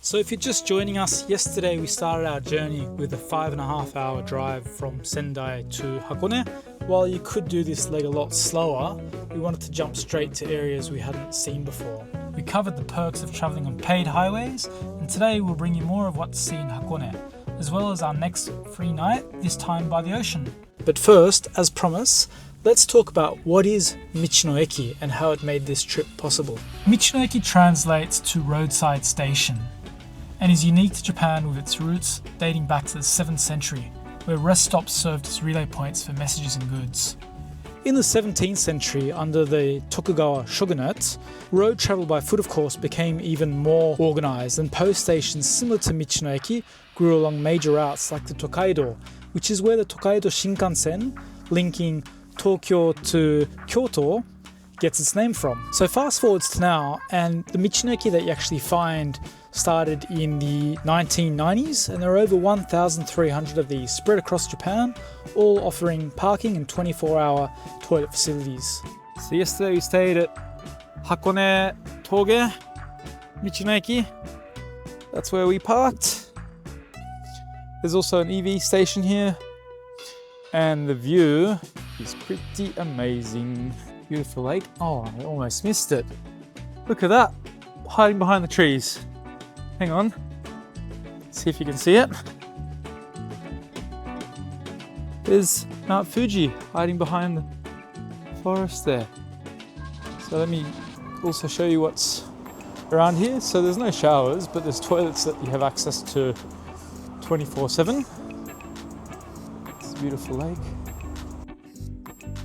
So if you're just joining us, yesterday we started our journey with a 5.5 hour drive from Sendai to Hakone. While you could do this leg a lot slower, we wanted to jump straight to areas we hadn't seen before. We covered the perks of travelling on paid highways, and today we'll bring you more of what to see in Hakone, as well as our next free night, this time by the ocean. But first, as promised, let's talk about what is Michi no Eki and how it made this trip possible. Michi no Eki translates to roadside station and is unique to Japan with its roots dating back to the 7th century, where rest stops served as relay points for messages and goods. In the 17th century, under the Tokugawa shogunate, road travel by foot, of course, became even more organised, and post stations similar to Michi no Eki grew along major routes like the Tokaido, which is where the Tokaido Shinkansen, linking Tokyo to Kyoto, gets its name from. So fast forwards to now, and the Michi no Eki that you actually find started in the 1990s, and there are over 1,300 of these spread across Japan, all offering parking and 24-hour toilet facilities. So yesterday we stayed at Hakone Toge Michi no Eki. That's where we parked. There's also an EV station here, and the view is pretty amazing. Beautiful lake. Oh, I almost missed it. Look at that, hiding behind the trees. Hang on, see if you can see it. There's Mount Fuji hiding behind the forest there. So let me also show you what's around here. So there's no showers, but there's toilets that you have access to 24/7. It's a beautiful lake.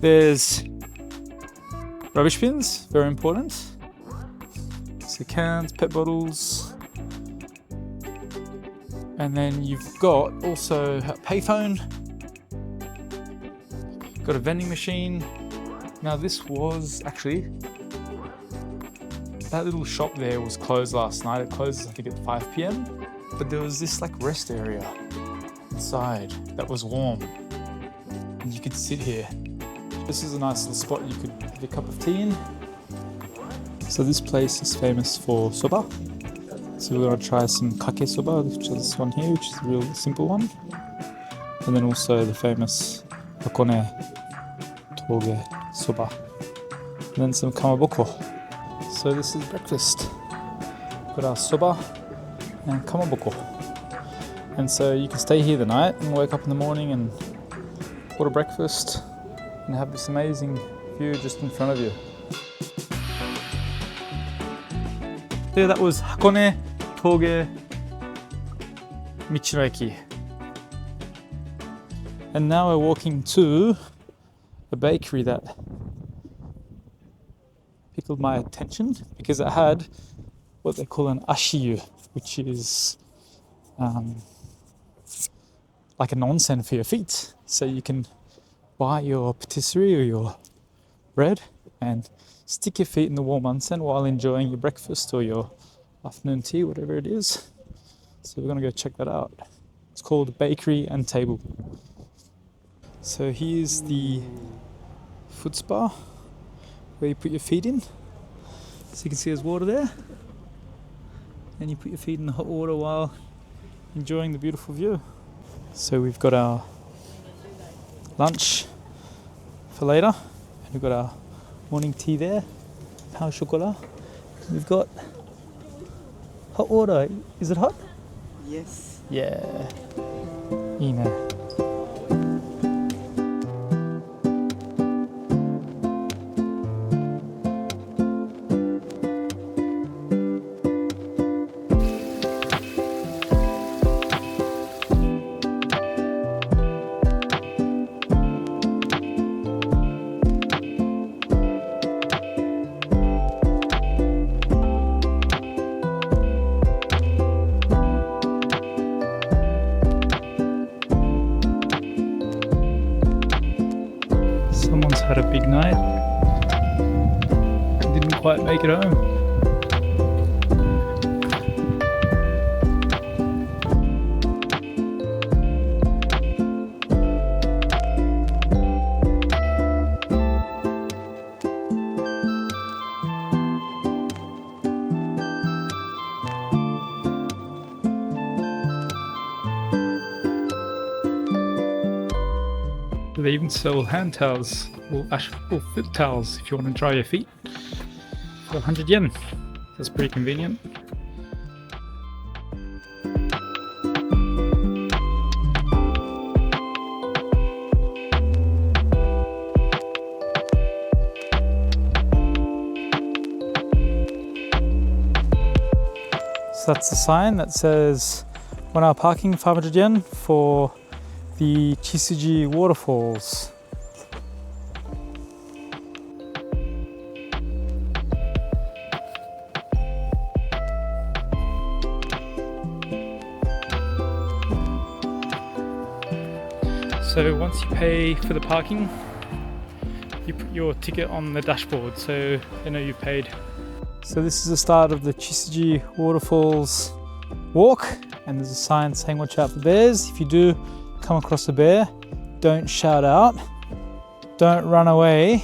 There's rubbish bins, very important. So cans, pet bottles. And then you've got also a payphone. Got a vending machine. Now this was actually, that little shop there was closed last night. It closes I think at 5 p.m. But there was this like rest area inside that was warm. And you could sit here. This is a nice little spot you could get a cup of tea in. So this place is famous for soba. So we're going to try some kake soba, which is this one here, which is a real simple one. And then also the famous Hakone Toge soba. And then some kamaboko. So this is breakfast. Got our soba and kamaboko. And so you can stay here the night and wake up in the morning and order breakfast and have this amazing view just in front of you. There, that was Hakone Toge Michi no Eki. And now we're walking to a bakery that pickled my attention because it had what they call an ashiyu, which is like an onsen for your feet. So you can buy your patisserie or your bread and stick your feet in the warm onsen while enjoying your breakfast or your afternoon tea, whatever it is. So we're gonna go check that out. It's called Bakery and Table. So here's the foot spa where you put your feet in. So you can see there's water there. And you put your feet in the hot water while enjoying the beautiful view. So we've got our lunch for later. And we've got our morning tea there, pao chocolat. We've got hot water. Is it hot? Yes. Yeah.いいね. Someone's had a big night, didn't quite make it home. They even sell hand towels or foot towels if you want to dry your feet for 100 yen. That's pretty convenient. So that's the sign that says 1 hour parking, 500 yen for the Chisuji waterfalls. So once you pay for the parking, you put your ticket on the dashboard so they know you've paid. So this is the start of the Chisuji waterfalls walk, and there's a sign saying watch out for bears. If you do come across a bear, don't shout out, don't run away,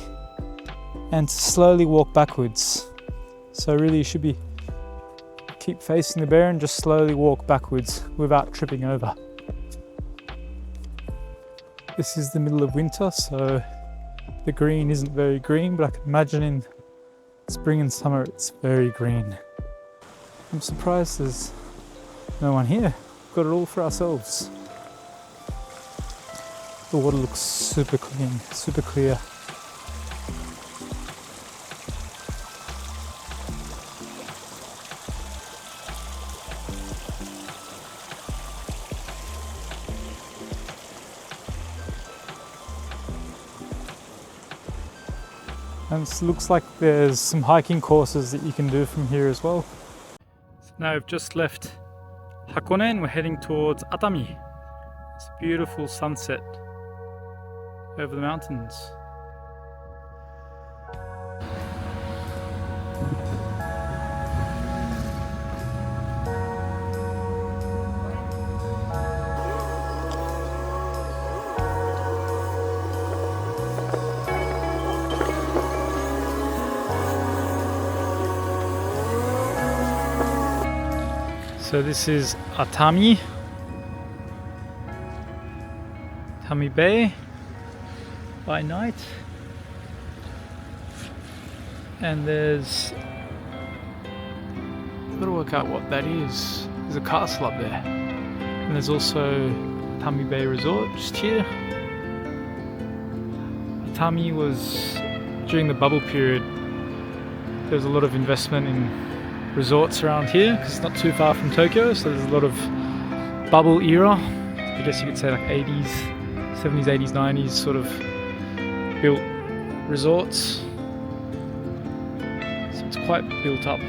and slowly walk backwards. So really you should keep facing the bear and just slowly walk backwards without tripping over. This is the middle of winter, so the green isn't very green, but I can imagine in spring and summer it's very green. I'm surprised there's no one here. We've got it all for ourselves. The water looks super clean, super clear. And it looks like there's some hiking courses that you can do from here as well. So now we've just left Hakone and we're heading towards Atami. It's a beautiful sunset over the mountains. So this is Atami Bay by night, and there's, I've got to work out what that is. There's a castle up there, and there's also Atami Bay Resort just here. Atami was, during the bubble period, there was a lot of investment in resorts around here because it's not too far from Tokyo, so there's a lot of bubble era, I guess you could say like 80s, 70s, 80s, 90s sort of built resorts, so it's quite built up.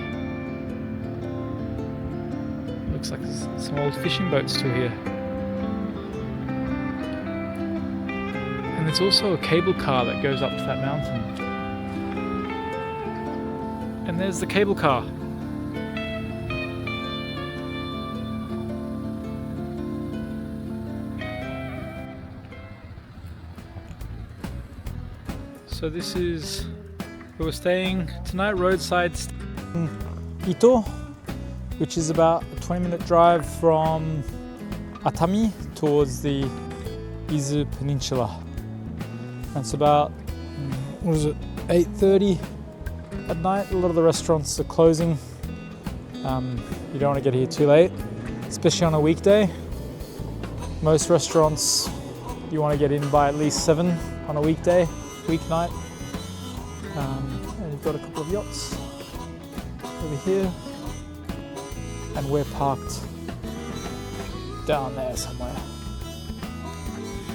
Looks like there's some old fishing boats still here, and there's also a cable car that goes up to that mountain, and there's the cable car. So this is where we're staying tonight, roadside in Ito, which is about a 20-minute drive from Atami towards the Izu Peninsula. And it's about, 8:30 at night. A lot of the restaurants are closing. You don't want to get here too late, especially on a weekday. Most restaurants you want to get in by at least 7 on a weeknight. And you've got a couple of yachts over here, and we're parked down there somewhere.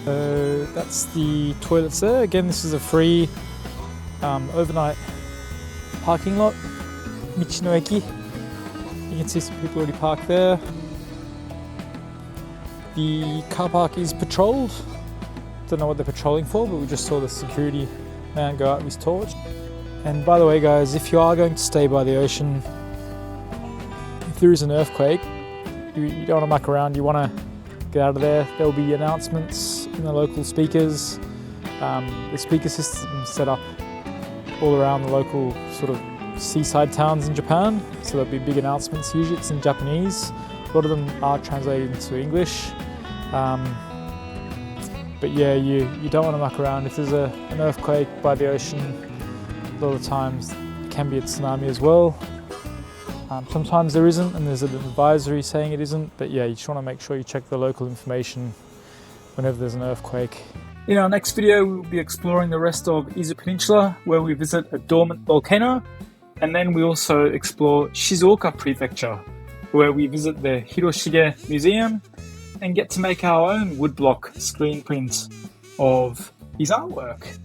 So that's the toilets there. Again, this is a free overnight parking lot, Michi no Eki. You can see some people already parked there. The car park is patrolled. Don't know what they're patrolling for, but we just saw the security man go out with his torch. And by the way guys, if you are going to stay by the ocean, if there is an earthquake, you don't want to muck around, you want to get out of there. There will be announcements in the local speakers. The speaker system is set up all around the local sort of seaside towns in Japan, so there'll be big announcements. Usually it's in Japanese, a lot of them are translated into English. But yeah, you don't want to muck around. If there's an earthquake by the ocean, a lot of times it can be a tsunami as well. Sometimes there isn't, and there's an advisory saying it isn't, but yeah, you just want to make sure you check the local information whenever there's an earthquake. In our next video, we'll be exploring the rest of Izu Peninsula, where we visit a dormant volcano, and then we also explore Shizuoka Prefecture, where we visit the Hiroshige Museum and get to make our own woodblock screen print of his artwork.